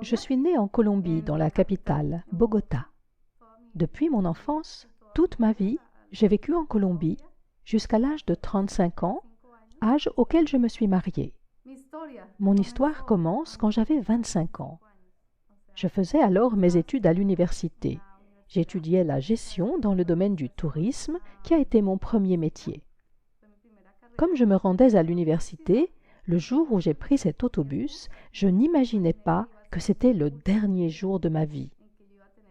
Je suis née en Colombie, dans la capitale, Bogota. Depuis mon enfance, toute ma vie, j'ai vécu en Colombie jusqu'à l'âge de 35 ans, âge auquel je me suis mariée. Mon histoire commence quand j'avais 25 ans. Je faisais alors mes études à l'université. J'étudiais la gestion dans le domaine du tourisme, qui a été mon premier métier. Comme je me rendais à l'université, le jour où j'ai pris cet autobus, je n'imaginais pas que c'était le dernier jour de ma vie.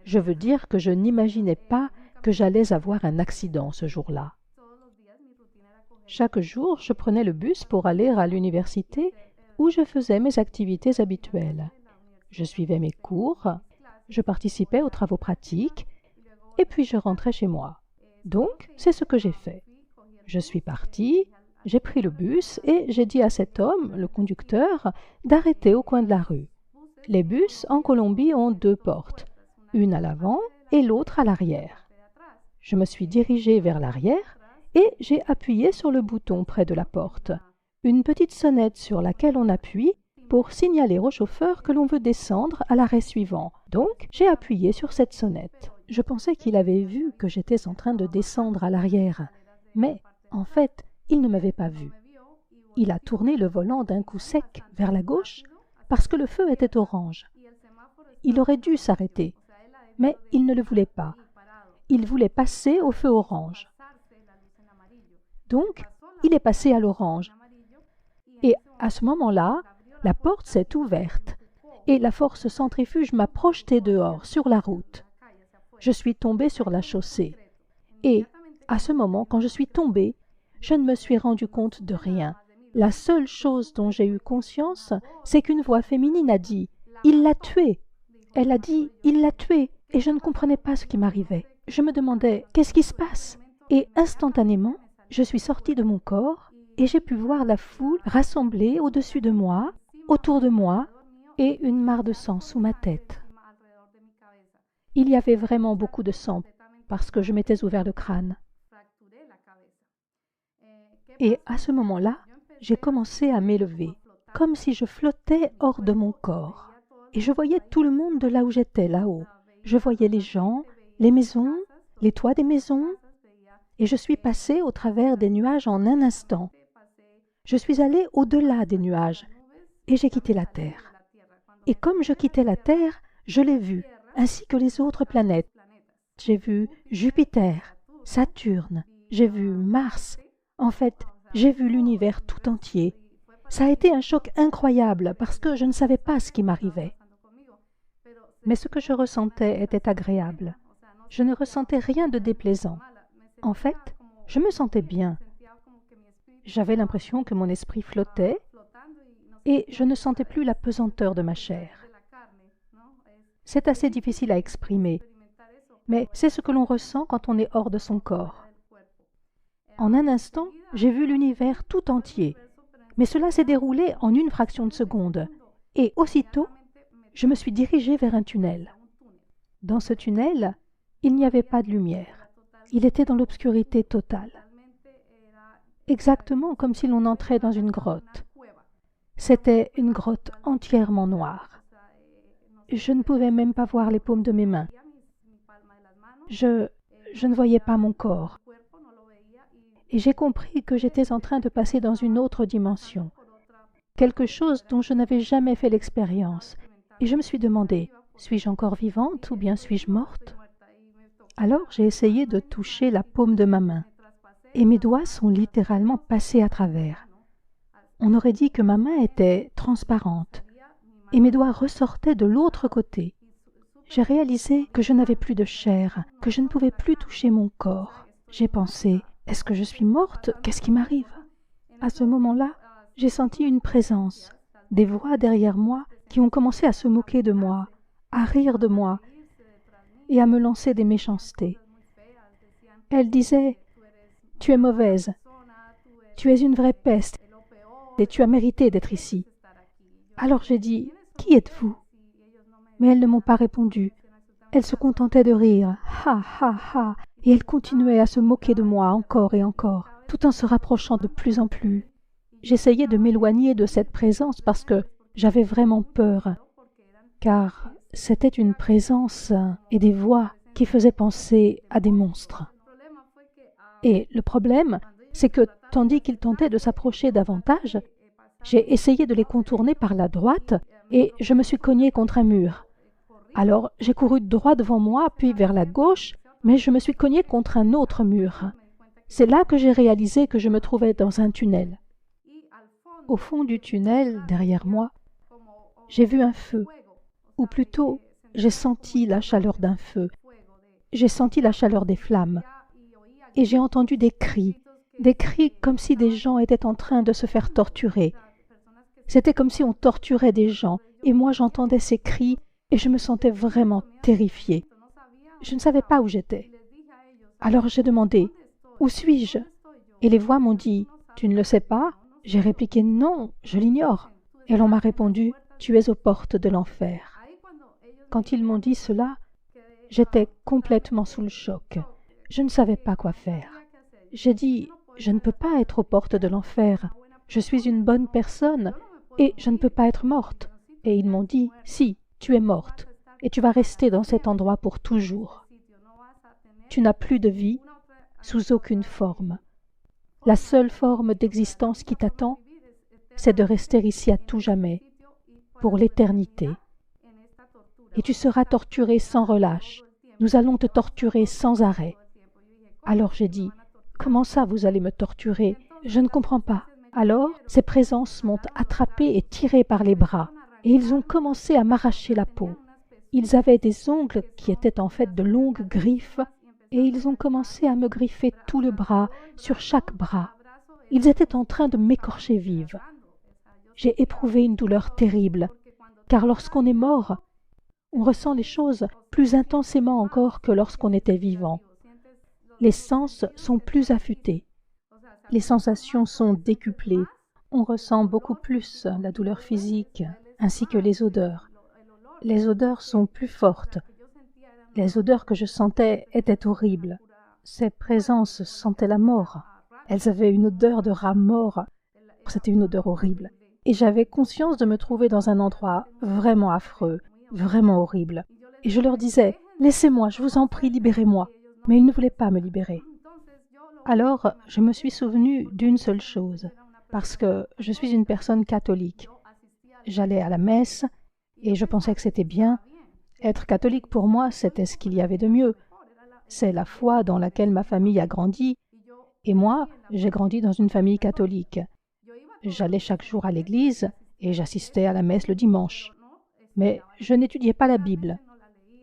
Je veux dire que je n'imaginais pas que j'allais avoir un accident ce jour-là. Chaque jour, je prenais le bus pour aller à l'université où je faisais mes activités habituelles. Je suivais mes cours, je participais aux travaux pratiques et puis je rentrais chez moi. Donc, c'est ce que j'ai fait. Je suis partie, j'ai pris le bus et j'ai dit à cet homme, le conducteur, d'arrêter au coin de la rue. Les bus en Colombie ont 2 portes, une à l'avant et l'autre à l'arrière. Je me suis dirigée vers l'arrière et j'ai appuyé sur le bouton près de la porte, une petite sonnette sur laquelle on appuie pour signaler au chauffeur que l'on veut descendre à l'arrêt suivant. Donc, j'ai appuyé sur cette sonnette. Je pensais qu'il avait vu que j'étais en train de descendre à l'arrière, mais en fait, il ne m'avait pas vu. Il a tourné le volant d'un coup sec vers la gauche parce que le feu était orange. Il aurait dû s'arrêter, mais il ne le voulait pas. Il voulait passer au feu orange. Donc, il est passé à l'orange. Et à ce moment-là, la porte s'est ouverte et la force centrifuge m'a projeté dehors, sur la route. Je suis tombée sur la chaussée. Et à ce moment, quand je suis tombée, je ne me suis rendu compte de rien. La seule chose dont j'ai eu conscience, c'est qu'une voix féminine a dit « Il l'a tué ». Elle a dit « Il l'a tué » et je ne comprenais pas ce qui m'arrivait. Je me demandais « Qu'est-ce qui se passe ?» Et instantanément, je suis sortie de mon corps et j'ai pu voir la foule rassemblée au-dessus de moi, autour de moi, et une mare de sang sous ma tête. Il y avait vraiment beaucoup de sang parce que je m'étais ouvert le crâne. Et à ce moment-là, j'ai commencé à m'élever, comme si je flottais hors de mon corps. Et je voyais tout le monde de là où j'étais, là-haut. Je voyais les gens, les maisons, les toits des maisons, et je suis passée au travers des nuages en un instant. Je suis allée au-delà des nuages, et j'ai quitté la Terre. Et comme je quittais la Terre, je l'ai vue, ainsi que les autres planètes. J'ai vu Jupiter, Saturne, j'ai vu Mars. En fait, j'ai vu l'univers tout entier. Ça a été un choc incroyable parce que je ne savais pas ce qui m'arrivait. Mais ce que je ressentais était agréable. Je ne ressentais rien de déplaisant. En fait, je me sentais bien. J'avais l'impression que mon esprit flottait et je ne sentais plus la pesanteur de ma chair. C'est assez difficile à exprimer, mais c'est ce que l'on ressent quand on est hors de son corps. En un instant, j'ai vu l'univers tout entier, mais cela s'est déroulé en une fraction de seconde, et aussitôt, je me suis dirigée vers un tunnel. Dans ce tunnel, il n'y avait pas de lumière. Il était dans l'obscurité totale. Exactement comme si l'on entrait dans une grotte. C'était une grotte entièrement noire. Je ne pouvais même pas voir les paumes de mes mains. Je ne voyais pas mon corps. Et j'ai compris que j'étais en train de passer dans une autre dimension, quelque chose dont je n'avais jamais fait l'expérience. Et je me suis demandé, suis-je encore vivante ou bien suis-je morte? Alors j'ai essayé de toucher la paume de ma main, et mes doigts sont littéralement passés à travers. On aurait dit que ma main était transparente, et mes doigts ressortaient de l'autre côté. J'ai réalisé que je n'avais plus de chair, que je ne pouvais plus toucher mon corps. J'ai pensé, est-ce que je suis morte? Qu'est-ce qui m'arrive? À ce moment-là, j'ai senti une présence, des voix derrière moi qui ont commencé à se moquer de moi, à rire de moi et à me lancer des méchancetés. Elles disaient « Tu es mauvaise, tu es une vraie peste et tu as mérité d'être ici. » Alors j'ai dit « Qui êtes-vous » Mais elles ne m'ont pas répondu. Elles se contentaient de rire « Ha, ha, ha » et elles continuaient à se moquer de moi encore et encore, tout en se rapprochant de plus en plus. J'essayais de m'éloigner de cette présence parce que j'avais vraiment peur. car c'était une présence et des voix qui faisaient penser à des monstres. Et le problème, c'est que tandis qu'ils tentaient de s'approcher davantage, j'ai essayé de les contourner par la droite et je me suis cogné contre un mur. Alors j'ai couru droit devant moi, puis vers la gauche, mais je me suis cogné contre un autre mur. C'est là que j'ai réalisé que je me trouvais dans un tunnel. Au fond du tunnel, derrière moi, j'ai vu un feu, ou plutôt, j'ai senti la chaleur d'un feu. J'ai senti la chaleur des flammes. Et j'ai entendu des cris comme si des gens étaient en train de se faire torturer. C'était comme si on torturait des gens, et moi j'entendais ces cris, et je me sentais vraiment terrifiée. Je ne savais pas où j'étais. Alors j'ai demandé, « Où suis-je » Et les voix m'ont dit, « Tu ne le sais pas ?» J'ai répliqué, « Non, je l'ignore. » Et l'on m'a répondu, « Tu es aux portes de l'enfer. » Quand ils m'ont dit cela, j'étais complètement sous le choc. Je ne savais pas quoi faire. J'ai dit, « Je ne peux pas être aux portes de l'enfer. Je suis une bonne personne et je ne peux pas être morte. » Et ils m'ont dit, « Si, tu es morte et tu vas rester dans cet endroit pour toujours. Tu n'as plus de vie sous aucune forme. La seule forme d'existence qui t'attend, c'est de rester ici à tout jamais, pour l'éternité. Et tu seras torturé sans relâche. Nous allons te torturer sans arrêt. » Alors j'ai dit, « Comment ça vous allez me torturer? Je ne comprends pas. » Alors ces présences m'ont attrapé et tiré par les bras, et ils ont commencé à m'arracher la peau. Ils avaient des ongles qui étaient en fait de longues griffes, et ils ont commencé à me griffer tout le bras, sur chaque bras. Ils étaient en train de m'écorcher vive. J'ai éprouvé une douleur terrible, car lorsqu'on est mort, on ressent les choses plus intensément encore que lorsqu'on était vivant. Les sens sont plus affûtés. Les sensations sont décuplées. On ressent beaucoup plus la douleur physique, ainsi que les odeurs. Les odeurs sont plus fortes. Les odeurs que je sentais étaient horribles. Ces présences sentaient la mort. Elles avaient une odeur de rat mort. C'était une odeur horrible. Et j'avais conscience de me trouver dans un endroit vraiment affreux, vraiment horrible. Et je leur disais, « Laissez-moi, je vous en prie, libérez-moi. » Mais ils ne voulaient pas me libérer. Alors, je me suis souvenue d'une seule chose, parce que je suis une personne catholique. J'allais à la messe et je pensais que c'était bien. Être catholique pour moi, c'était ce qu'il y avait de mieux. C'est la foi dans laquelle ma famille a grandi. Et moi, j'ai grandi dans une famille catholique. J'allais chaque jour à l'église et j'assistais à la messe le dimanche. Mais je n'étudiais pas la Bible.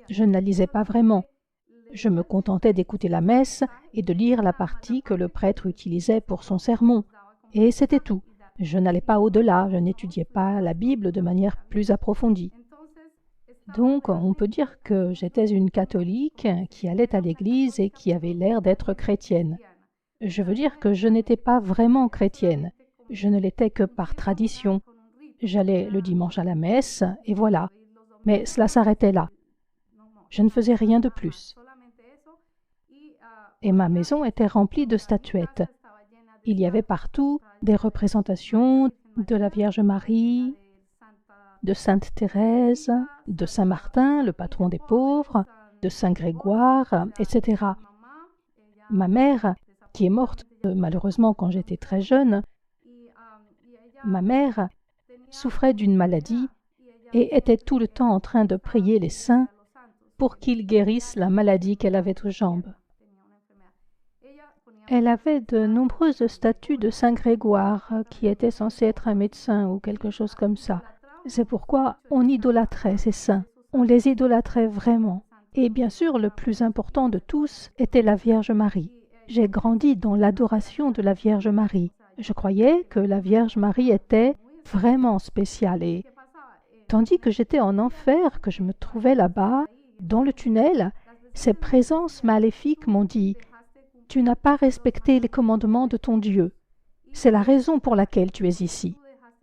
Je ne la lisais pas vraiment. Je me contentais d'écouter la messe et de lire la partie que le prêtre utilisait pour son sermon. Et c'était tout. Je n'allais pas au-delà, je n'étudiais pas la Bible de manière plus approfondie. Donc, on peut dire que j'étais une catholique qui allait à l'église et qui avait l'air d'être chrétienne. Je veux dire que je n'étais pas vraiment chrétienne. Je ne l'étais que par tradition. J'allais le dimanche à la messe, et voilà. Mais cela s'arrêtait là. Je ne faisais rien de plus. Et ma maison était remplie de statuettes. Il y avait partout des représentations de la Vierge Marie, de Sainte Thérèse, de Saint Martin, le patron des pauvres, de Saint Grégoire, etc. Ma mère, qui est morte malheureusement quand j'étais très jeune, ma mère souffrait d'une maladie et était tout le temps en train de prier les saints pour qu'ils guérissent la maladie qu'elle avait aux jambes. Elle avait de nombreuses statues de Saint Grégoire, qui était censé être un médecin ou quelque chose comme ça. C'est pourquoi on idolâtrait ces saints. On les idolâtrait vraiment. Et bien sûr, le plus important de tous était la Vierge Marie. J'ai grandi dans l'adoration de la Vierge Marie. Je croyais que la Vierge Marie était vraiment spéciale. Et tandis que j'étais en enfer, que je me trouvais là-bas, dans le tunnel, ces présences maléfiques m'ont dit « Tu n'as pas respecté les commandements de ton Dieu. C'est la raison pour laquelle tu es ici,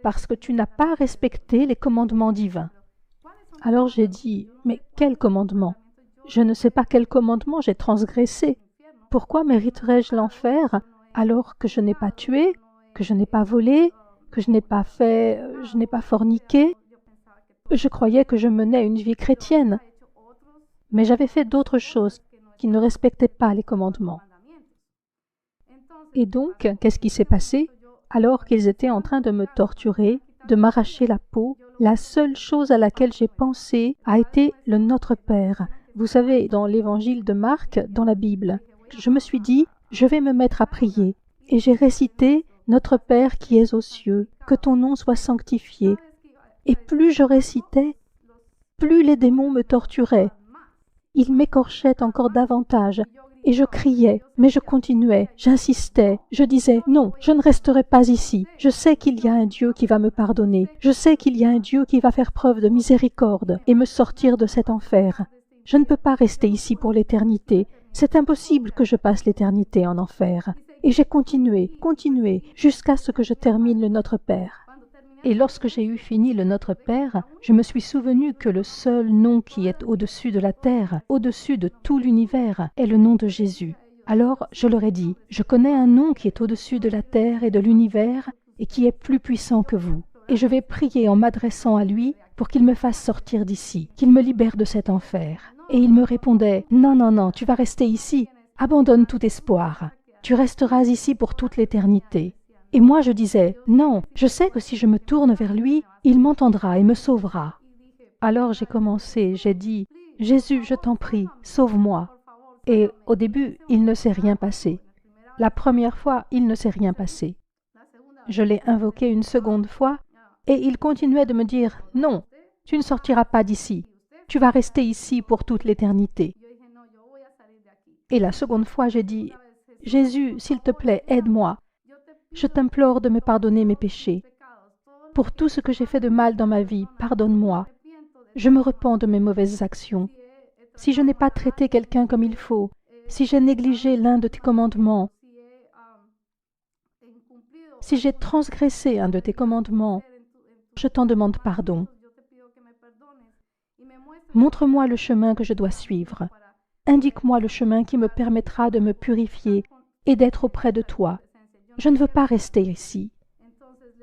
parce que tu n'as pas respecté les commandements divins. » Alors j'ai dit « Mais quel commandement? Je ne sais pas quel commandement j'ai transgressé. Pourquoi mériterais-je l'enfer alors que je n'ai pas tué, que je n'ai pas volé, que je n'ai pas forniqué? Je croyais que je menais une vie chrétienne, mais j'avais fait d'autres choses qui ne respectaient pas les commandements. Et donc, qu'est-ce qui s'est passé? Alors qu'ils étaient en train de me torturer, de m'arracher la peau, la seule chose à laquelle j'ai pensé a été le Notre Père. Vous savez, dans l'évangile de Marc, dans la Bible, je me suis dit, je vais me mettre à prier. Et j'ai récité « Notre Père qui es aux cieux, que ton nom soit sanctifié ». Et plus je récitais, plus les démons me torturaient. Ils m'écorchaient encore davantage. Et je criais, mais je continuais, j'insistais, je disais « Non, je ne resterai pas ici. Je sais qu'il y a un Dieu qui va me pardonner. Je sais qu'il y a un Dieu qui va faire preuve de miséricorde et me sortir de cet enfer. Je ne peux pas rester ici pour l'éternité. C'est impossible que je passe l'éternité en enfer. » Et j'ai continué, jusqu'à ce que je termine le Notre Père. Et lorsque j'ai eu fini le Notre Père, je me suis souvenu que le seul nom qui est au-dessus de la terre, au-dessus de tout l'univers, est le nom de Jésus. Alors je leur ai dit, je connais un nom qui est au-dessus de la terre et de l'univers et qui est plus puissant que vous. Et je vais prier en m'adressant à lui pour qu'il me fasse sortir d'ici, qu'il me libère de cet enfer. Et il me répondait, non, non, non, tu vas rester ici, abandonne tout espoir. Tu resteras ici pour toute l'éternité. Et moi je disais, non, je sais que si je me tourne vers lui, il m'entendra et me sauvera. Alors j'ai commencé, j'ai dit, Jésus, je t'en prie, sauve-moi. Et au début, il ne s'est rien passé. La première fois, il ne s'est rien passé. Je l'ai invoqué une seconde fois, et il continuait de me dire, non, tu ne sortiras pas d'ici, tu vas rester ici pour toute l'éternité. Et la seconde fois, j'ai dit, Jésus, s'il te plaît, aide-moi. Je t'implore de me pardonner mes péchés. Pour tout ce que j'ai fait de mal dans ma vie, pardonne-moi. Je me repens de mes mauvaises actions. Si je n'ai pas traité quelqu'un comme il faut, si j'ai négligé l'un de tes commandements, si j'ai transgressé un de tes commandements, je t'en demande pardon. Montre-moi le chemin que je dois suivre. Indique-moi le chemin qui me permettra de me purifier et d'être auprès de toi. Je ne veux pas rester ici.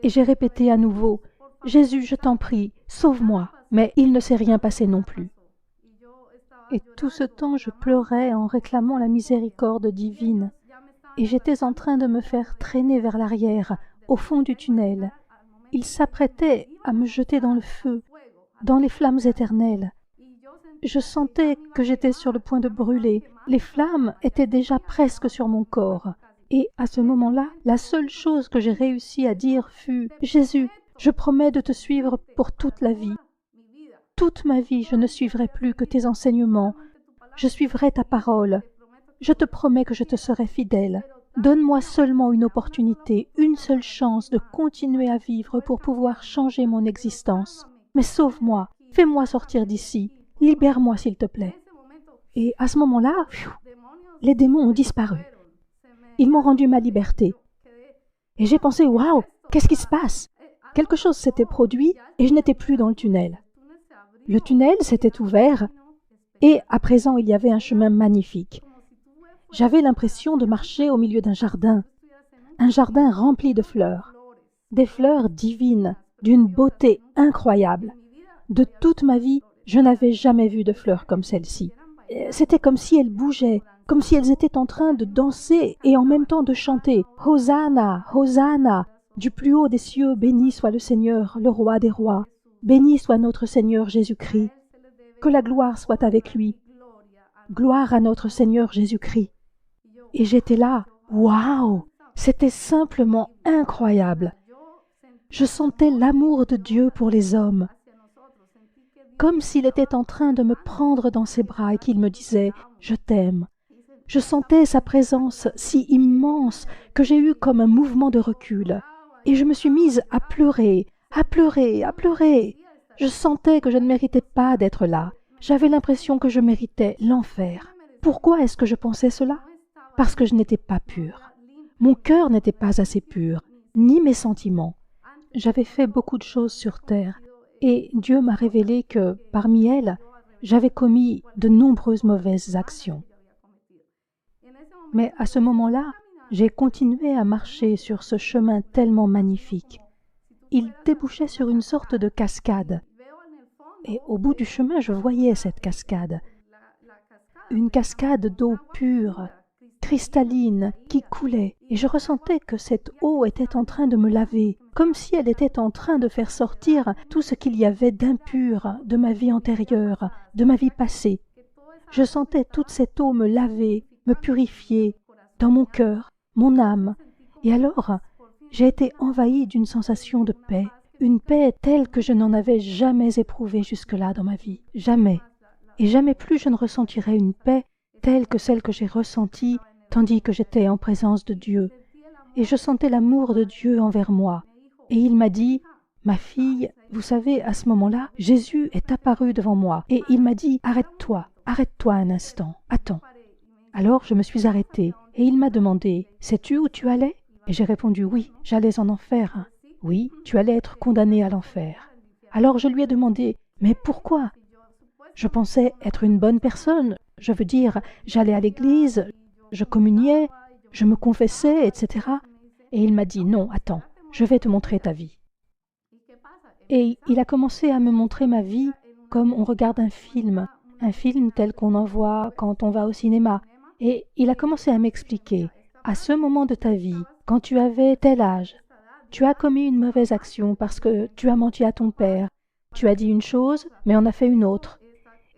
Et j'ai répété à nouveau, Jésus, je t'en prie, sauve-moi. Mais il ne s'est rien passé non plus. Et tout ce temps, je pleurais en réclamant la miséricorde divine. Et j'étais en train de me faire traîner vers l'arrière, au fond du tunnel. Il s'apprêtait à me jeter dans le feu, dans les flammes éternelles. Je sentais que j'étais sur le point de brûler. Les flammes étaient déjà presque sur mon corps. Et à ce moment-là, la seule chose que j'ai réussi à dire fut « Jésus, je promets de te suivre pour toute la vie. Toute ma vie, je ne suivrai plus que tes enseignements. Je suivrai ta parole. Je te promets que je te serai fidèle. Donne-moi seulement une opportunité, une seule chance de continuer à vivre pour pouvoir changer mon existence. Mais sauve-moi, fais-moi sortir d'ici, libère-moi s'il te plaît. » Et à ce moment-là, les démons ont disparu. Ils m'ont rendu ma liberté. Et j'ai pensé, waouh, qu'est-ce qui se passe? Quelque chose s'était produit et je n'étais plus dans le tunnel. Le tunnel s'était ouvert et à présent il y avait un chemin magnifique. J'avais l'impression de marcher au milieu d'un jardin rempli de fleurs, des fleurs divines, d'une beauté incroyable. De toute ma vie, je n'avais jamais vu de fleurs comme celle-ci. C'était comme si elles bougeaient, comme si elles étaient en train de danser et en même temps de chanter « Hosanna, Hosanna !» Du plus haut des cieux, béni soit le Seigneur, le roi des rois. Béni soit notre Seigneur Jésus-Christ. Que la gloire soit avec lui. Gloire à notre Seigneur Jésus-Christ. Et j'étais là, waouh! C'était simplement incroyable. Je sentais l'amour de Dieu pour les hommes. Comme s'il était en train de me prendre dans ses bras et qu'il me disait « Je t'aime ». Je sentais sa présence si immense que j'ai eu comme un mouvement de recul. Et je me suis mise à pleurer, à pleurer, à pleurer. Je sentais que je ne méritais pas d'être là. J'avais l'impression que je méritais l'enfer. Pourquoi est-ce que je pensais cela? Parce que je n'étais pas pure. Mon cœur n'était pas assez pur, ni mes sentiments. J'avais fait beaucoup de choses sur terre, et Dieu m'a révélé que, parmi elles, j'avais commis de nombreuses mauvaises actions. Mais à ce moment-là, j'ai continué à marcher sur ce chemin tellement magnifique. Il débouchait sur une sorte de cascade. Et au bout du chemin, je voyais cette cascade. Une cascade d'eau pure, cristalline, qui coulait. Et je ressentais que cette eau était en train de me laver, comme si elle était en train de faire sortir tout ce qu'il y avait d'impur de ma vie antérieure, de ma vie passée. Je sentais toute cette eau me laver, me purifier, dans mon cœur, mon âme. Et alors, j'ai été envahie d'une sensation de paix, une paix telle que je n'en avais jamais éprouvée jusque-là dans ma vie. Jamais. Et jamais plus je ne ressentirai une paix telle que celle que j'ai ressentie tandis que j'étais en présence de Dieu. Et je sentais l'amour de Dieu envers moi. Et il m'a dit, « Ma fille, vous savez, à ce moment-là, Jésus est apparu devant moi. Et il m'a dit, « Arrête-toi un instant, attends. » Alors je me suis arrêtée et il m'a demandé, « Sais-tu où tu allais ?» Et j'ai répondu, « Oui, j'allais en enfer. » « Oui, tu allais être condamné à l'enfer. » Alors je lui ai demandé, « Mais pourquoi ?» Je pensais être une bonne personne, je veux dire, j'allais à l'église, je communiais, je me confessais, etc. Et il m'a dit, « Non, attends, je vais te montrer ta vie. » Et il a commencé à me montrer ma vie comme on regarde un film tel qu'on en voit quand on va au cinéma. Et il a commencé à m'expliquer, « À ce moment de ta vie, quand tu avais tel âge, tu as commis une mauvaise action parce que tu as menti à ton père. Tu as dit une chose, mais en as fait une autre.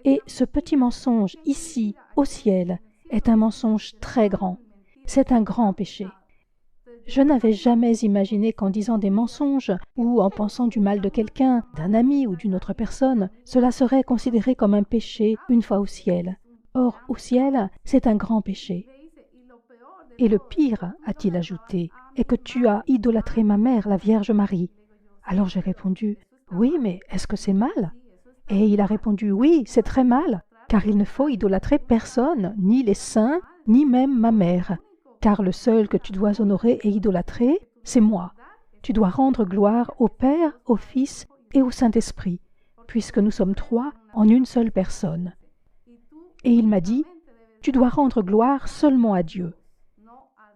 Et ce petit mensonge, ici, au ciel, est un mensonge très grand. C'est un grand péché. » Je n'avais jamais imaginé qu'en disant des mensonges ou en pensant du mal de quelqu'un, d'un ami ou d'une autre personne, cela serait considéré comme un péché une fois au ciel. Or, au ciel, c'est un grand péché. Et le pire, a-t-il ajouté, est que tu as idolâtré ma mère, la Vierge Marie. Alors j'ai répondu, « Oui, mais est-ce que c'est mal ?» Et il a répondu, « Oui, c'est très mal, car il ne faut idolâtrer personne, ni les saints, ni même ma mère. Car le seul que tu dois honorer et idolâtrer, c'est moi. Tu dois rendre gloire au Père, au Fils et au Saint-Esprit, puisque nous sommes trois en une seule personne. » Et il m'a dit, « Tu dois rendre gloire seulement à Dieu,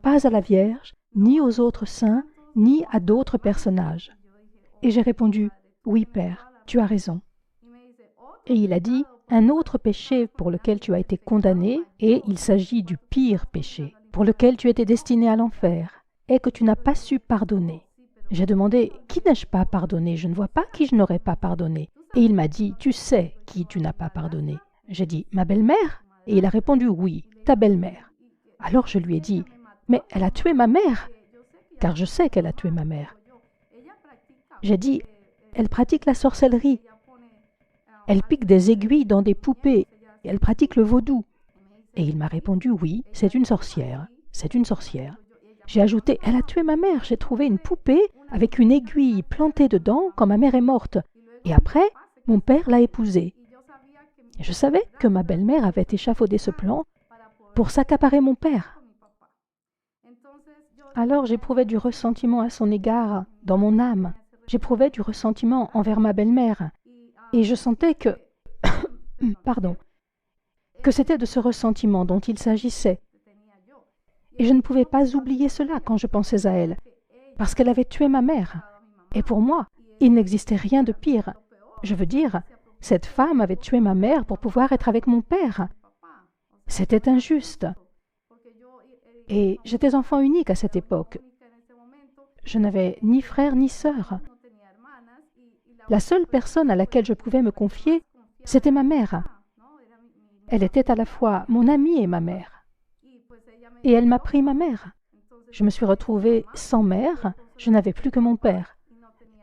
pas à la Vierge, ni aux autres saints, ni à d'autres personnages. » Et j'ai répondu, « Oui, Père, tu as raison. » Et il a dit, « Un autre péché pour lequel tu as été condamné, et il s'agit du pire péché, pour lequel tu étais destiné à l'enfer, est que tu n'as pas su pardonner. » J'ai demandé, « Qui n'ai-je pas pardonné? Je ne vois pas qui je n'aurais pas pardonné. » Et il m'a dit, « Tu sais qui tu n'as pas pardonné. » J'ai dit, « Ma belle-mère ?» Et il a répondu, « Oui, ta belle-mère. » Alors je lui ai dit, « Mais elle a tué ma mère, car je sais qu'elle a tué ma mère. » J'ai dit, « Elle pratique la sorcellerie. Elle pique des aiguilles dans des poupées. Elle pratique le vaudou. » Et il m'a répondu, « Oui, c'est une sorcière. C'est une sorcière. » J'ai ajouté, « Elle a tué ma mère. J'ai trouvé une poupée avec une aiguille plantée dedans quand ma mère est morte. Et après, mon père l'a épousée. » Je savais que ma belle-mère avait échafaudé ce plan pour s'accaparer mon père. Alors j'éprouvais du ressentiment à son égard dans mon âme. J'éprouvais du ressentiment envers ma belle-mère. Et je sentais que... pardon. Que c'était de ce ressentiment dont il s'agissait. Et je ne pouvais pas oublier cela quand je pensais à elle, parce qu'elle avait tué ma mère. Et pour moi, il n'existait rien de pire. Je veux dire, cette femme avait tué ma mère pour pouvoir être avec mon père. C'était injuste. Et j'étais enfant unique à cette époque. Je n'avais ni frère ni sœur. La seule personne à laquelle je pouvais me confier, c'était ma mère. Elle était à la fois mon amie et ma mère. Et elle m'a pris ma mère. Je me suis retrouvée sans mère, je n'avais plus que mon père.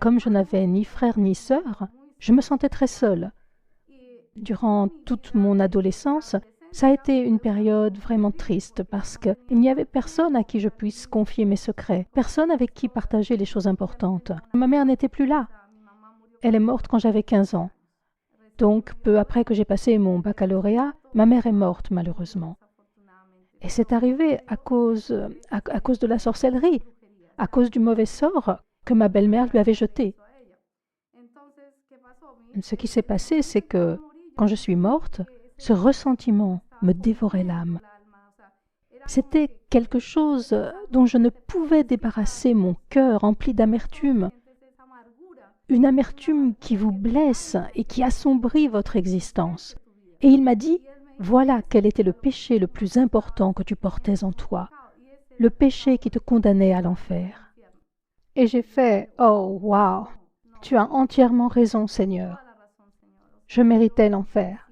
Comme je n'avais ni frère ni sœur, je me sentais très seule. Durant toute mon adolescence, ça a été une période vraiment triste parce qu'il n'y avait personne à qui je puisse confier mes secrets, personne avec qui partager les choses importantes. Ma mère n'était plus là. Elle est morte quand j'avais 15 ans. Donc, peu après que j'ai passé mon baccalauréat, ma mère est morte malheureusement. Et c'est arrivé à cause de la sorcellerie, à cause du mauvais sort que ma belle-mère lui avait jeté. Ce qui s'est passé, c'est que quand je suis morte, ce ressentiment me dévorait l'âme. C'était quelque chose dont je ne pouvais débarrasser mon cœur rempli d'amertume. une amertume qui vous blesse et qui assombrit votre existence. Et il m'a dit, voilà quel était le péché le plus important que tu portais en toi, le péché qui te condamnait à l'enfer. Et j'ai fait, oh, wow, tu as entièrement raison, Seigneur. Je méritais l'enfer.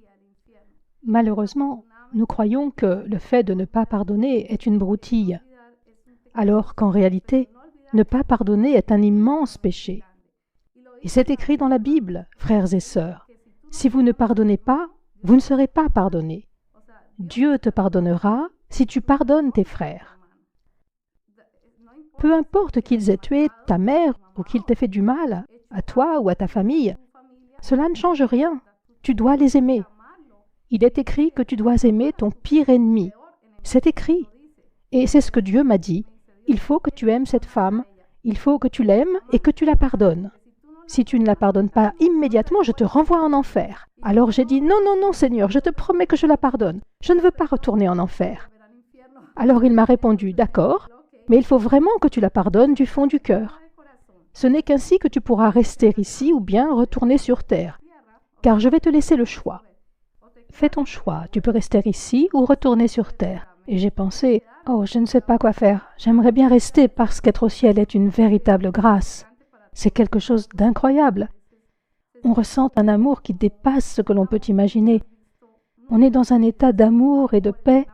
Malheureusement, nous croyons que le fait de ne pas pardonner est une broutille, alors qu'en réalité, ne pas pardonner est un immense péché. Et c'est écrit dans la Bible, frères et sœurs, si vous ne pardonnez pas, vous ne serez pas pardonnés. Dieu te pardonnera si tu pardonnes tes frères. Peu importe qu'ils aient tué ta mère ou qu'ils t'aient fait du mal, à toi ou à ta famille, cela ne change rien. Tu dois les aimer. Il est écrit que tu dois aimer ton pire ennemi. C'est écrit. Et c'est ce que Dieu m'a dit. Il faut que tu aimes cette femme, il faut que tu l'aimes et que tu la pardonnes. Si tu ne la pardonnes pas immédiatement, je te renvoie en enfer. Alors j'ai dit, non, non, non, Seigneur, je te promets que je la pardonne. Je ne veux pas retourner en enfer. Alors il m'a répondu, d'accord, mais il faut vraiment que tu la pardonnes du fond du cœur. Ce n'est qu'ainsi que tu pourras rester ici ou bien retourner sur terre, car je vais te laisser le choix. Fais ton choix, tu peux rester ici ou retourner sur terre. Et j'ai pensé, oh, je ne sais pas quoi faire. J'aimerais bien rester parce qu'être au ciel est une véritable grâce. C'est quelque chose d'incroyable. On ressent un amour qui dépasse ce que l'on peut imaginer. On est dans un état d'amour et de paix,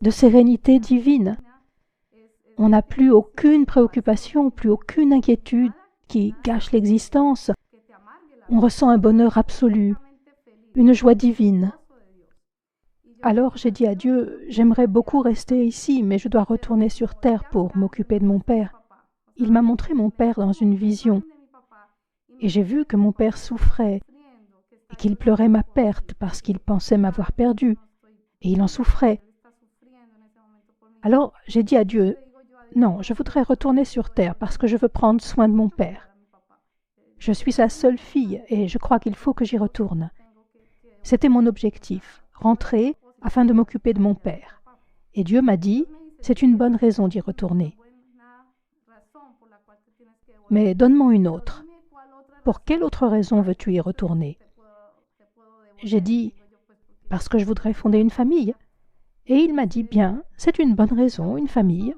de sérénité divine. On n'a plus aucune préoccupation, plus aucune inquiétude qui gâche l'existence. On ressent un bonheur absolu, une joie divine. Alors j'ai dit à Dieu, j'aimerais beaucoup rester ici, mais je dois retourner sur terre pour m'occuper de mon père. Il m'a montré mon père dans une vision, et j'ai vu que mon père souffrait, et qu'il pleurait ma perte parce qu'il pensait m'avoir perdu, et il en souffrait. Alors j'ai dit à Dieu, non, je voudrais retourner sur terre parce que je veux prendre soin de mon père. Je suis sa seule fille, et je crois qu'il faut que j'y retourne. C'était mon objectif, rentrer afin de m'occuper de mon père. Et Dieu m'a dit, c'est une bonne raison d'y retourner. Mais donne-moi une autre. Pour quelle autre raison veux-tu y retourner? J'ai dit, parce que je voudrais fonder une famille. Et il m'a dit, bien, c'est une bonne raison, une famille.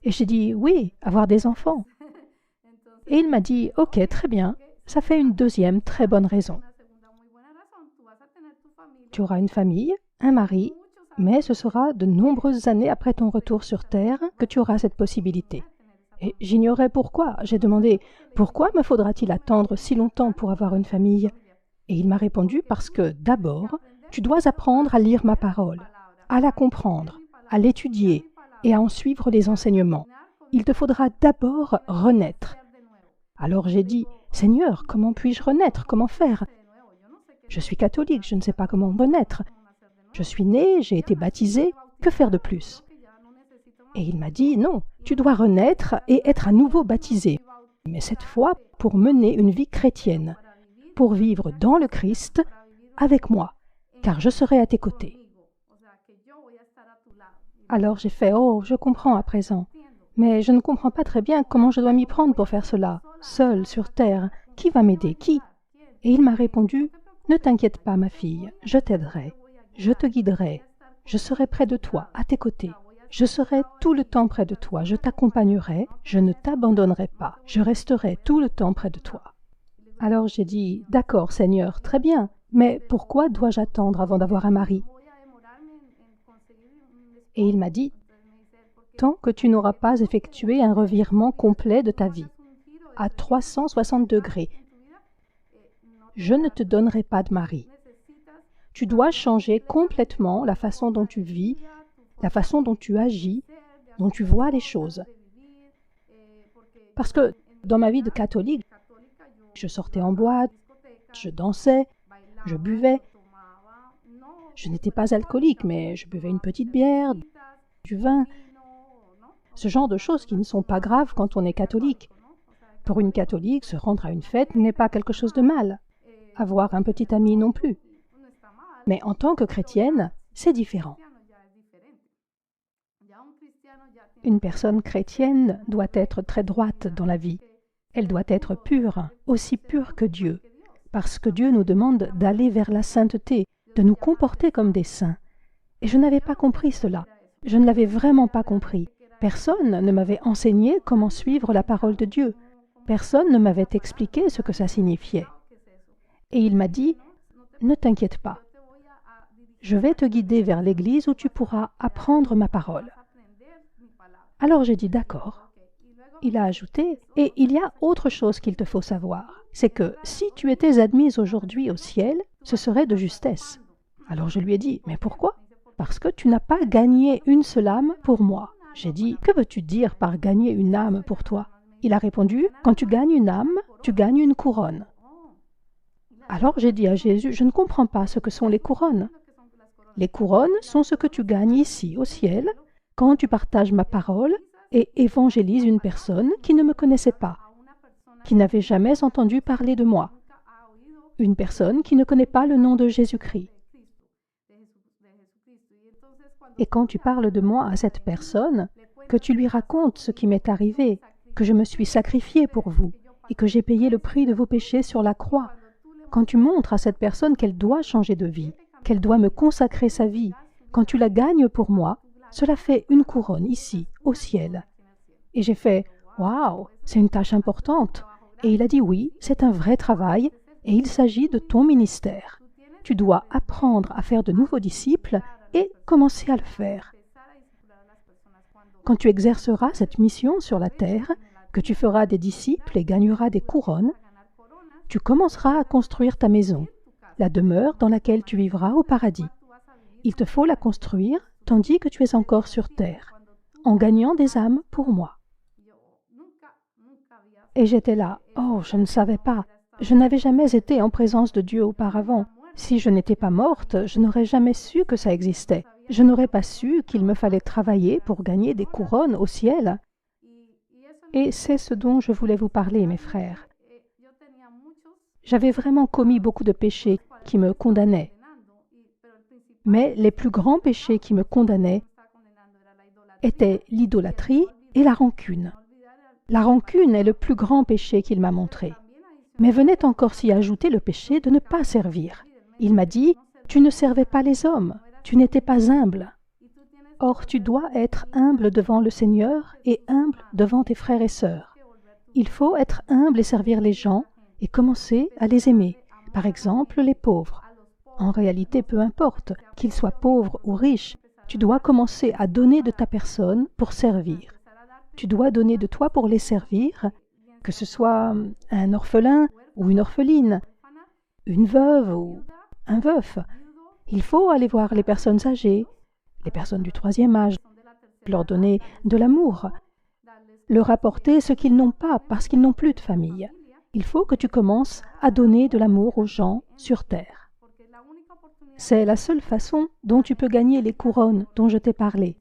Et j'ai dit, oui, avoir des enfants. Et il m'a dit, ok, très bien, ça fait une deuxième très bonne raison. Tu auras une famille, un mari, mais ce sera de nombreuses années après ton retour sur Terre que tu auras cette possibilité. Et j'ignorais pourquoi. J'ai demandé, pourquoi me faudra-t-il attendre si longtemps pour avoir une famille? Et il m'a répondu, parce que d'abord, tu dois apprendre à lire ma parole, à la comprendre, à l'étudier et à en suivre les enseignements. Il te faudra d'abord renaître. Alors j'ai dit, Seigneur, comment puis-je renaître? Comment faire? Je suis catholique, je ne sais pas comment renaître. Je suis né, j'ai été baptisé, que faire de plus? Et il m'a dit, non, tu dois renaître et être à nouveau baptisé, mais cette fois pour mener une vie chrétienne, pour vivre dans le Christ avec moi, car je serai à tes côtés. Alors j'ai fait, oh, je comprends à présent, mais je ne comprends pas très bien comment je dois m'y prendre pour faire cela, seul sur terre. Qui va m'aider? Qui? Et il m'a répondu, ne t'inquiète pas, ma fille, je t'aiderai, je te guiderai, je serai près de toi, à tes côtés. Je serai tout le temps près de toi, je t'accompagnerai, je ne t'abandonnerai pas, je resterai tout le temps près de toi. Alors j'ai dit, d'accord Seigneur, très bien, mais pourquoi dois-je attendre avant d'avoir un mari? Et il m'a dit, tant que tu n'auras pas effectué un revirement complet de ta vie, à 360 degrés, je ne te donnerai pas de mari. Tu dois changer complètement la façon dont tu vis, la façon dont tu agis, dont tu vois les choses. Parce que dans ma vie de catholique, je sortais en boîte, je dansais, je buvais. Je n'étais pas alcoolique, mais je buvais une petite bière, du vin. Ce genre de choses qui ne sont pas graves quand on est catholique. Pour une catholique, se rendre à une fête n'est pas quelque chose de mal. Avoir un petit ami non plus. Mais en tant que chrétienne, c'est différent. Une personne chrétienne doit être très droite dans la vie. Elle doit être pure, aussi pure que Dieu, parce que Dieu nous demande d'aller vers la sainteté, de nous comporter comme des saints. Et je n'avais pas compris cela. Je ne l'avais vraiment pas compris. Personne ne m'avait enseigné comment suivre la parole de Dieu. Personne ne m'avait expliqué ce que ça signifiait. Et il m'a dit, « Ne t'inquiète pas. Je vais te guider vers l'église où tu pourras apprendre ma parole. » Alors j'ai dit, « D'accord. » Il a ajouté, « Et il y a autre chose qu'il te faut savoir. C'est que si tu étais admise aujourd'hui au ciel, ce serait de justesse. » Alors je lui ai dit, « Mais pourquoi ? » « Parce que tu n'as pas gagné une seule âme pour moi. » J'ai dit, « Que veux-tu dire par gagner une âme pour toi ?» Il a répondu, « Quand tu gagnes une âme, tu gagnes une couronne. » Alors j'ai dit à Jésus, « Je ne comprends pas ce que sont les couronnes. » Les couronnes sont ce que tu gagnes ici, au ciel, quand tu partages ma parole et évangélises une personne qui ne me connaissait pas, qui n'avait jamais entendu parler de moi, une personne qui ne connaît pas le nom de Jésus-Christ. Et quand tu parles de moi à cette personne, que tu lui racontes ce qui m'est arrivé, que je me suis sacrifié pour vous et que j'ai payé le prix de vos péchés sur la croix, quand tu montres à cette personne qu'elle doit changer de vie, qu'elle doit me consacrer sa vie, quand tu la gagnes pour moi, cela fait une couronne ici, au ciel. Et j'ai fait « Waouh, c'est une tâche importante !» Et il a dit « Oui, c'est un vrai travail et il s'agit de ton ministère. Tu dois apprendre à faire de nouveaux disciples et commencer à le faire. Quand tu exerceras cette mission sur la terre, que tu feras des disciples et gagneras des couronnes, tu commenceras à construire ta maison, la demeure dans laquelle tu vivras au paradis. Il te faut la construire tandis que tu es encore sur terre, en gagnant des âmes pour moi. » Et j'étais là, « Oh, je ne savais pas. Je n'avais jamais été en présence de Dieu auparavant. Si je n'étais pas morte, je n'aurais jamais su que ça existait. Je n'aurais pas su qu'il me fallait travailler pour gagner des couronnes au ciel. » Et c'est ce dont je voulais vous parler, mes frères. J'avais vraiment commis beaucoup de péchés qui me condamnaient. Mais les plus grands péchés qui me condamnaient étaient l'idolâtrie et la rancune. La rancune est le plus grand péché qu'il m'a montré. Mais venait encore s'y ajouter le péché de ne pas servir. Il m'a dit, « Tu ne servais pas les hommes, tu n'étais pas humble. Or, tu dois être humble devant le Seigneur et humble devant tes frères et sœurs. Il faut être humble et servir les gens et commencer à les aimer. Par exemple, les pauvres. En réalité, peu importe, qu'ils soient pauvres ou riches, tu dois commencer à donner de ta personne pour servir. Tu dois donner de toi pour les servir, que ce soit un orphelin ou une orpheline, une veuve ou un veuf. Il faut aller voir les personnes âgées, les personnes du 3e âge, leur donner de l'amour, leur apporter ce qu'ils n'ont pas parce qu'ils n'ont plus de famille. Il faut que tu commences à donner de l'amour aux gens sur terre. C'est la seule façon dont tu peux gagner les couronnes dont je t'ai parlé.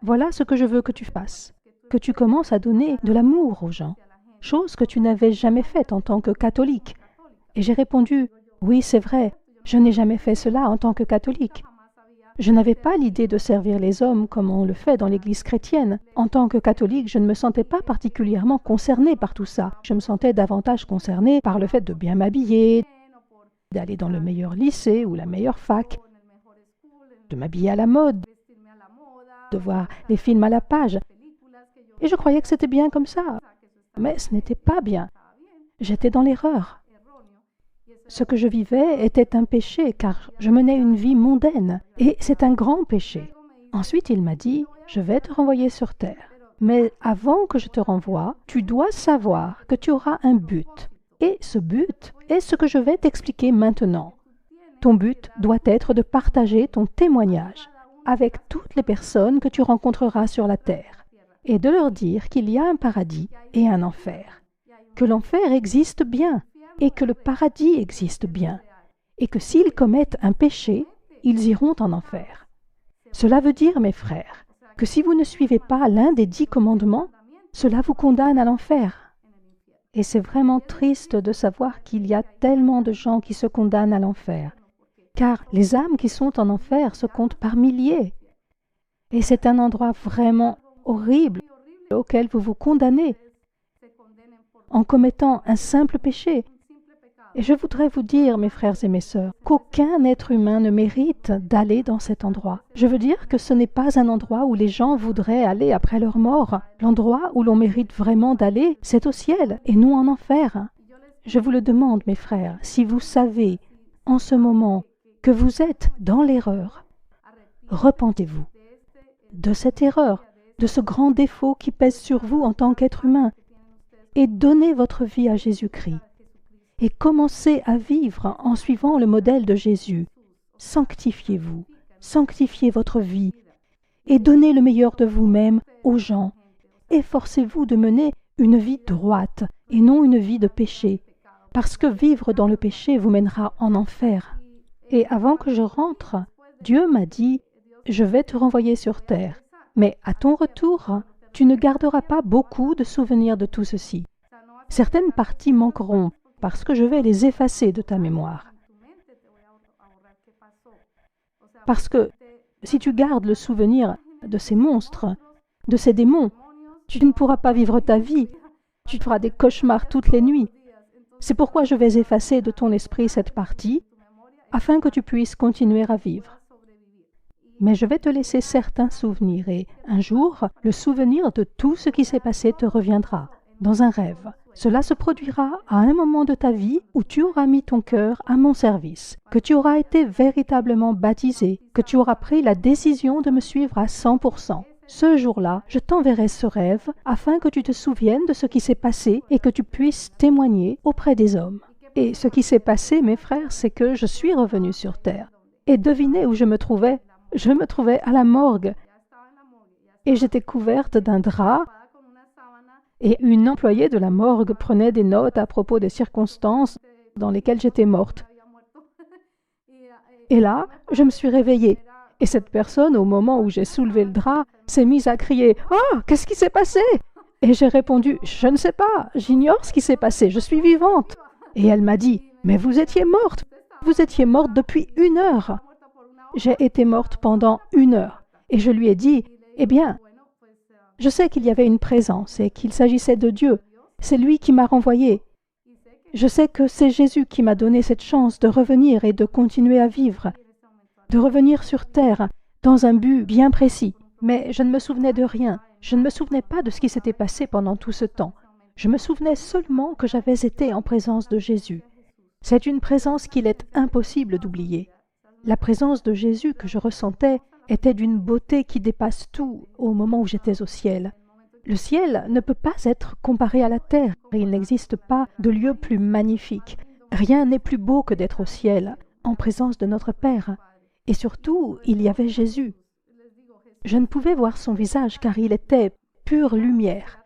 Voilà ce que je veux que tu fasses, que tu commences à donner de l'amour aux gens, chose que tu n'avais jamais faite en tant que catholique. Et j'ai répondu, « Oui, c'est vrai, je n'ai jamais fait cela en tant que catholique. Je n'avais pas l'idée de servir les hommes comme on le fait dans l'Église chrétienne. En tant que catholique, je ne me sentais pas particulièrement concernée par tout ça. Je me sentais davantage concernée par le fait de bien m'habiller, d'aller dans le meilleur lycée ou la meilleure fac, de m'habiller à la mode, de voir les films à la page. Et je croyais que c'était bien comme ça. Mais ce n'était pas bien. J'étais dans l'erreur. Ce que je vivais était un péché, car je menais une vie mondaine, et c'est un grand péché. Ensuite, il m'a dit, « Je vais te renvoyer sur terre. Mais avant que je te renvoie, tu dois savoir que tu auras un but. Et ce but est ce que je vais t'expliquer maintenant. Ton but doit être de partager ton témoignage avec toutes les personnes que tu rencontreras sur la terre, et de leur dire qu'il y a un paradis et un enfer, que l'enfer existe bien, et que le paradis existe bien, et que s'ils commettent un péché, ils iront en enfer. Cela veut dire, mes frères, que si vous ne suivez pas l'un des 10 commandements, cela vous condamne à l'enfer. Et c'est vraiment triste de savoir qu'il y a tellement de gens qui se condamnent à l'enfer, car les âmes qui sont en enfer se comptent par milliers. Et c'est un endroit vraiment horrible auquel vous vous condamnez. en commettant un simple péché. Et je voudrais vous dire, mes frères et mes sœurs, qu'aucun être humain ne mérite d'aller dans cet endroit. Je veux dire que ce n'est pas un endroit où les gens voudraient aller après leur mort. L'endroit où l'on mérite vraiment d'aller, c'est au ciel et non en enfer. Je vous le demande, mes frères, si vous savez en ce moment que vous êtes dans l'erreur, repentez-vous de cette erreur, de ce grand défaut qui pèse sur vous en tant qu'être humain, et donnez votre vie à Jésus-Christ. Et commencez à vivre en suivant le modèle de Jésus. Sanctifiez-vous, sanctifiez votre vie, et donnez le meilleur de vous-même aux gens. Efforcez-vous de mener une vie droite et non une vie de péché, parce que vivre dans le péché vous mènera en enfer. Et avant que je rentre, Dieu m'a dit, « Je vais te renvoyer sur terre, mais à ton retour, tu ne garderas pas beaucoup de souvenirs de tout ceci. Certaines parties manqueront, parce que je vais les effacer de ta mémoire. Parce que si tu gardes le souvenir de ces monstres, de ces démons, tu ne pourras pas vivre ta vie. Tu feras des cauchemars toutes les nuits. C'est pourquoi je vais effacer de ton esprit cette partie, afin que tu puisses continuer à vivre. Mais je vais te laisser certains souvenirs et, un jour, le souvenir de tout ce qui s'est passé te reviendra, dans un rêve. Cela se produira à un moment de ta vie où tu auras mis ton cœur à mon service, que tu auras été véritablement baptisé, que tu auras pris la décision de me suivre à 100%. Ce jour-là, je t'enverrai ce rêve afin que tu te souviennes de ce qui s'est passé et que tu puisses témoigner auprès des hommes. Et ce qui s'est passé, mes frères, c'est que je suis revenu sur terre. Et devinez où je me trouvais? Je me trouvais à la morgue. Et j'étais couverte d'un drap. Et une employée de la morgue prenait des notes à propos des circonstances dans lesquelles j'étais morte. Et là, je me suis réveillée. Et cette personne, au moment où j'ai soulevé le drap, s'est mise à crier « Oh, qu'est-ce qui s'est passé ?» Et j'ai répondu « Je ne sais pas, j'ignore ce qui s'est passé, je suis vivante. » Et elle m'a dit « Mais vous étiez morte depuis 1 heure. » J'ai été morte pendant 1 heure. Et je lui ai dit « Eh bien, je sais qu'il y avait une présence et qu'il s'agissait de Dieu. C'est lui qui m'a renvoyée. Je sais que c'est Jésus qui m'a donné cette chance de revenir et de continuer à vivre, de revenir sur terre dans un but bien précis. Mais je ne me souvenais de rien. Je ne me souvenais pas de ce qui s'était passé pendant tout ce temps. Je me souvenais seulement que j'avais été en présence de Jésus. C'est une présence qu'il est impossible d'oublier. La présence de Jésus que je ressentais était d'une beauté qui dépasse tout au moment où j'étais au ciel. Le ciel ne peut pas être comparé à la terre. Il n'existe pas de lieu plus magnifique. Rien n'est plus beau que d'être au ciel, en présence de notre Père. Et surtout, il y avait Jésus. Je ne pouvais voir son visage car il était pure lumière.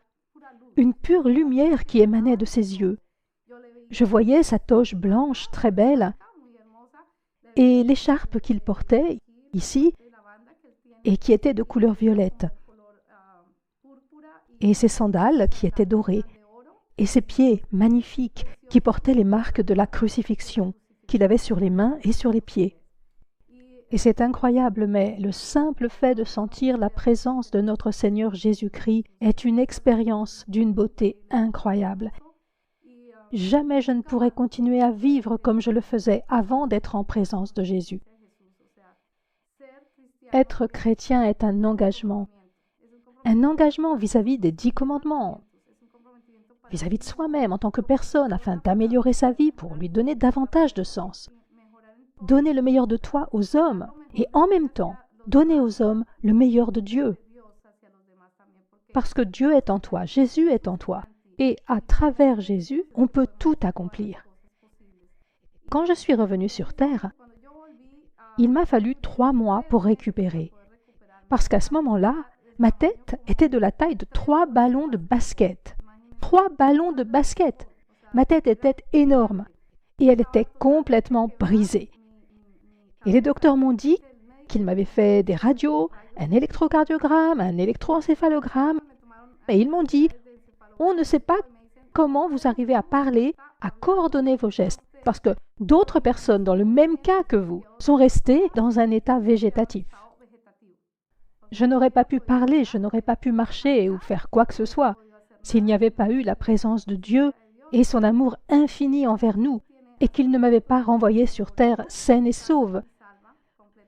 Une pure lumière qui émanait de ses yeux. Je voyais sa toge blanche très belle et l'écharpe qu'il portait ici et qui était de couleur violette, et ses sandales qui étaient dorées, et ses pieds magnifiques qui portaient les marques de la crucifixion qu'il avait sur les mains et sur les pieds. Et c'est incroyable, mais le simple fait de sentir la présence de notre Seigneur Jésus-Christ est une expérience d'une beauté incroyable. Jamais je ne pourrais continuer à vivre comme je le faisais avant d'être en présence de Jésus. Être chrétien est un engagement vis-à-vis des 10 commandements, vis-à-vis de soi-même en tant que personne, afin d'améliorer sa vie pour lui donner davantage de sens. Donner le meilleur de toi aux hommes et en même temps, donner aux hommes le meilleur de Dieu. Parce que Dieu est en toi, Jésus est en toi. Et à travers Jésus, on peut tout accomplir. Quand je suis revenue sur terre, il m'a fallu 3 mois pour récupérer. Parce qu'à ce moment-là, ma tête était de la taille de 3 ballons de basket. 3 ballons de basket! Ma tête était énorme et elle était complètement brisée. Et les docteurs m'ont dit qu'ils m'avaient fait des radios, un électrocardiogramme, un électroencéphalogramme. Et ils m'ont dit « On ne sait pas comment vous arrivez à parler, à coordonner vos gestes. » Parce que d'autres personnes dans le même cas que vous sont restées dans un état végétatif. Je n'aurais pas pu parler, je n'aurais pas pu marcher ou faire quoi que ce soit. s'il n'y avait pas eu la présence de Dieu et son amour infini envers nous, et qu'il ne m'avait pas renvoyé sur terre saine et sauve,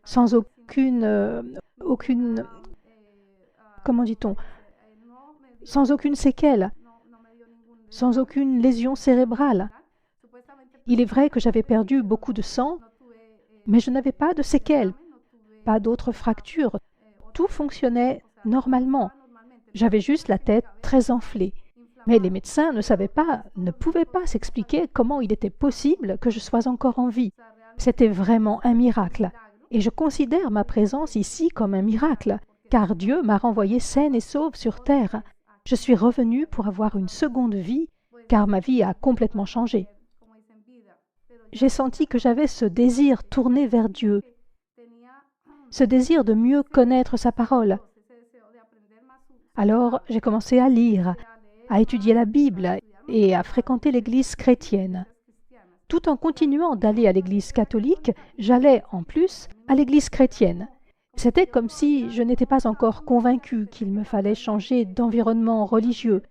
sans comment dit-on, sans aucune séquelle, sans aucune lésion cérébrale. Il est vrai que j'avais perdu beaucoup de sang, mais je n'avais pas de séquelles, pas d'autres fractures. Tout fonctionnait normalement. J'avais juste la tête très enflée. Mais les médecins ne pouvaient pas s'expliquer comment il était possible que je sois encore en vie. C'était vraiment un miracle. Et je considère ma présence ici comme un miracle, car Dieu m'a renvoyée saine et sauve sur terre. Je suis revenue pour avoir une seconde vie, car ma vie a complètement changé. J'ai senti que j'avais ce désir tourné vers Dieu, ce désir de mieux connaître sa parole. Alors, j'ai commencé à lire, à étudier la Bible et à fréquenter l'Église chrétienne. Tout en continuant d'aller à l'Église catholique, j'allais en plus à l'Église chrétienne. C'était comme si je n'étais pas encore convaincue qu'il me fallait changer d'environnement religieux.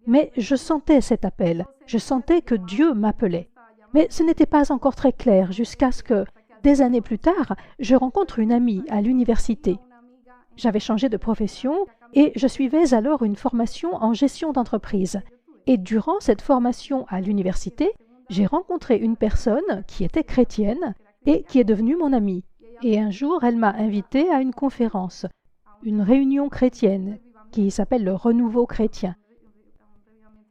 Mais je sentais cet appel, je sentais que Dieu m'appelait. Mais ce n'était pas encore très clair jusqu'à ce que, des années plus tard, je rencontre une amie à l'université. J'avais changé de profession et je suivais alors une formation en gestion d'entreprise. Et durant cette formation à l'université, j'ai rencontré une personne qui était chrétienne et qui est devenue mon amie. Et un jour, elle m'a invitée à une conférence, une réunion chrétienne qui s'appelle le Renouveau chrétien.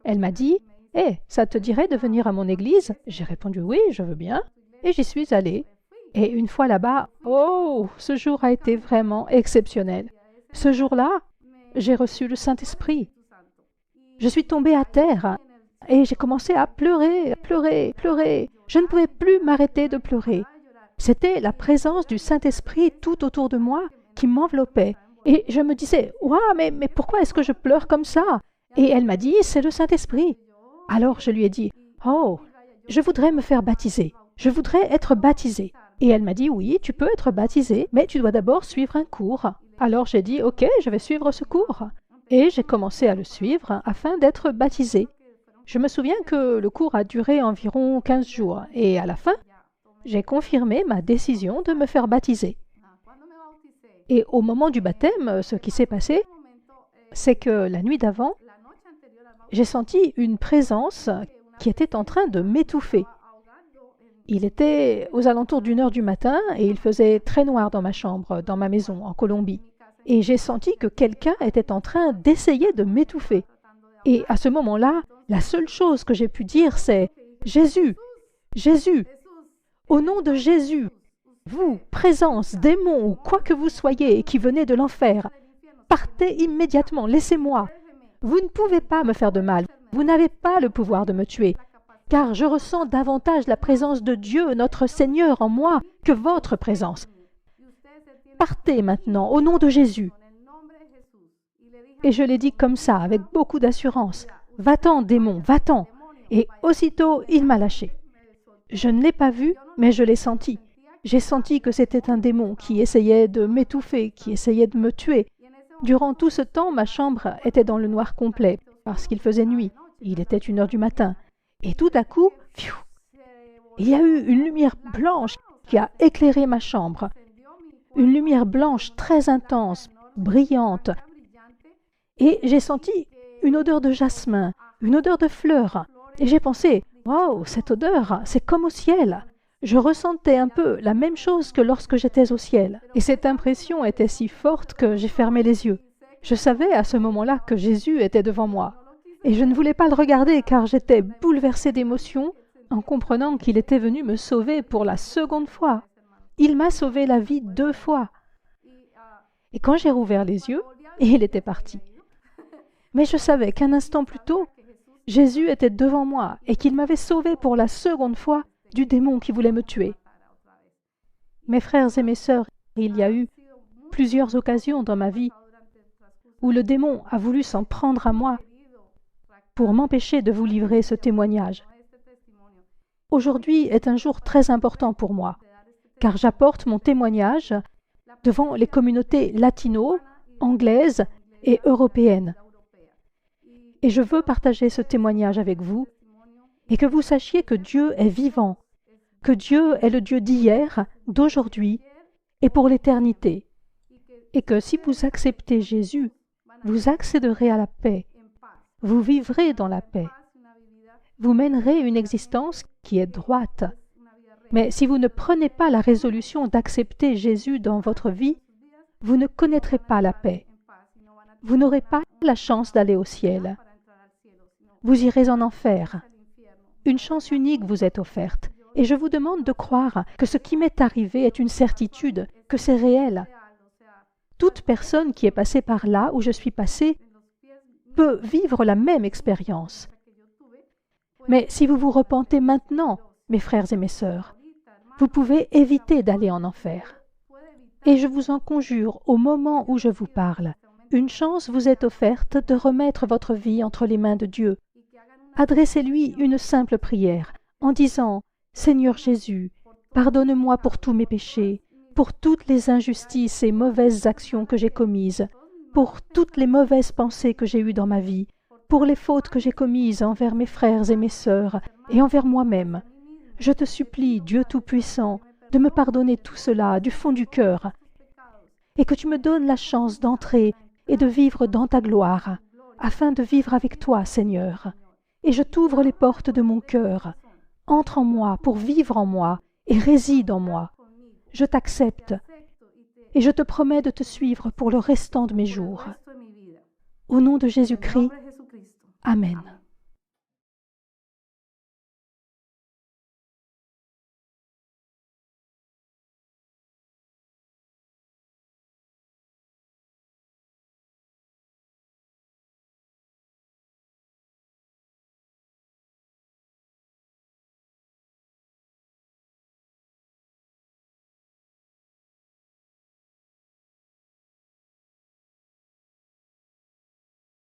Elle m'a dit « Hé, ça te dirait de venir à mon église ?» J'ai répondu « Oui, je veux bien. » Et j'y suis allée. Et une fois là-bas, oh, ce jour a été vraiment exceptionnel. Ce jour-là, j'ai reçu le Saint-Esprit. Je suis tombée à terre et j'ai commencé à pleurer, pleurer, pleurer. Je ne pouvais plus m'arrêter de pleurer. C'était la présence du Saint-Esprit tout autour de moi qui m'enveloppait. Et je me disais, « Ouah, mais pourquoi est-ce que je pleure comme ça ?» Et elle m'a dit, « C'est le Saint-Esprit. » Alors je lui ai dit, « Oh, je voudrais me faire baptiser. Je voudrais être baptisée. » Et elle m'a dit, « Oui, tu peux être baptisée, mais tu dois d'abord suivre un cours. » Alors j'ai dit, « Ok, je vais suivre ce cours. » Et j'ai commencé à le suivre afin d'être baptisée. Je me souviens que le cours a duré environ 15 jours et à la fin, j'ai confirmé ma décision de me faire baptiser. Et au moment du baptême, ce qui s'est passé, c'est que la nuit d'avant, j'ai senti une présence qui était en train de m'étouffer. Il était aux alentours d'1 heure du matin et il faisait très noir dans ma chambre, dans ma maison, en Colombie. Et j'ai senti que quelqu'un était en train d'essayer de m'étouffer. Et à ce moment-là, la seule chose que j'ai pu dire, c'est « Jésus, Jésus, au nom de Jésus, vous, présence, démon ou quoi que vous soyez qui venez de l'enfer, partez immédiatement, laissez-moi. Vous ne pouvez pas me faire de mal, vous n'avez pas le pouvoir de me tuer, car je ressens davantage la présence de Dieu, notre Seigneur, en moi que votre présence. Partez maintenant, au nom de Jésus. » Et je l'ai dit comme ça, avec beaucoup d'assurance. « Va-t'en, démon, va-t'en !» Et aussitôt, il m'a lâché. Je ne l'ai pas vu, mais je l'ai senti. J'ai senti que c'était un démon qui essayait de m'étouffer, qui essayait de me tuer. Durant tout ce temps, ma chambre était dans le noir complet, parce qu'il faisait nuit. Il était 1 heure du matin. Et tout à coup, pfiou, il y a eu une lumière blanche qui a éclairé ma chambre. Une lumière blanche très intense, brillante. Et j'ai senti une odeur de jasmin, une odeur de fleurs. Et j'ai pensé, « Wow, cette odeur, c'est comme au ciel !» Je ressentais un peu la même chose que lorsque j'étais au ciel. Et cette impression était si forte que j'ai fermé les yeux. Je savais à ce moment-là que Jésus était devant moi. Et je ne voulais pas le regarder car j'étais bouleversée d'émotion en comprenant qu'il était venu me sauver pour la seconde fois. Il m'a sauvé la vie 2 fois. Et quand j'ai rouvert les yeux, il était parti. Mais je savais qu'un instant plus tôt, Jésus était devant moi et qu'il m'avait sauvé pour la seconde fois du démon qui voulait me tuer. Mes frères et mes sœurs, il y a eu plusieurs occasions dans ma vie où le démon a voulu s'en prendre à moi pour m'empêcher de vous livrer ce témoignage. Aujourd'hui est un jour très important pour moi, car j'apporte mon témoignage devant les communautés latino, anglaises et européennes. Et je veux partager ce témoignage avec vous et que vous sachiez que Dieu est vivant, que Dieu est le Dieu d'hier, d'aujourd'hui et pour l'éternité. Et que si vous acceptez Jésus, vous accéderez à la paix. Vous vivrez dans la paix. Vous mènerez une existence qui est droite. Mais si vous ne prenez pas la résolution d'accepter Jésus dans votre vie, vous ne connaîtrez pas la paix. Vous n'aurez pas la chance d'aller au ciel. Vous irez en enfer. Une chance unique vous est offerte. Et je vous demande de croire que ce qui m'est arrivé est une certitude, que c'est réel. Toute personne qui est passée par là où je suis passée peut vivre la même expérience. Mais si vous vous repentez maintenant, mes frères et mes sœurs, vous pouvez éviter d'aller en enfer. Et je vous en conjure, au moment où je vous parle, une chance vous est offerte de remettre votre vie entre les mains de Dieu. Adressez-lui une simple prière en disant « Seigneur Jésus, pardonne-moi pour tous mes péchés, pour toutes les injustices et mauvaises actions que j'ai commises, pour toutes les mauvaises pensées que j'ai eues dans ma vie, pour les fautes que j'ai commises envers mes frères et mes sœurs et envers moi-même. Je te supplie, Dieu Tout-Puissant, de me pardonner tout cela du fond du cœur et que tu me donnes la chance d'entrer et de vivre dans ta gloire, afin de vivre avec toi, Seigneur. Et je t'ouvre les portes de mon cœur. Entre en moi pour vivre en moi et réside en moi. Je t'accepte et je te promets de te suivre pour le restant de mes jours. Au nom de Jésus-Christ, Amen.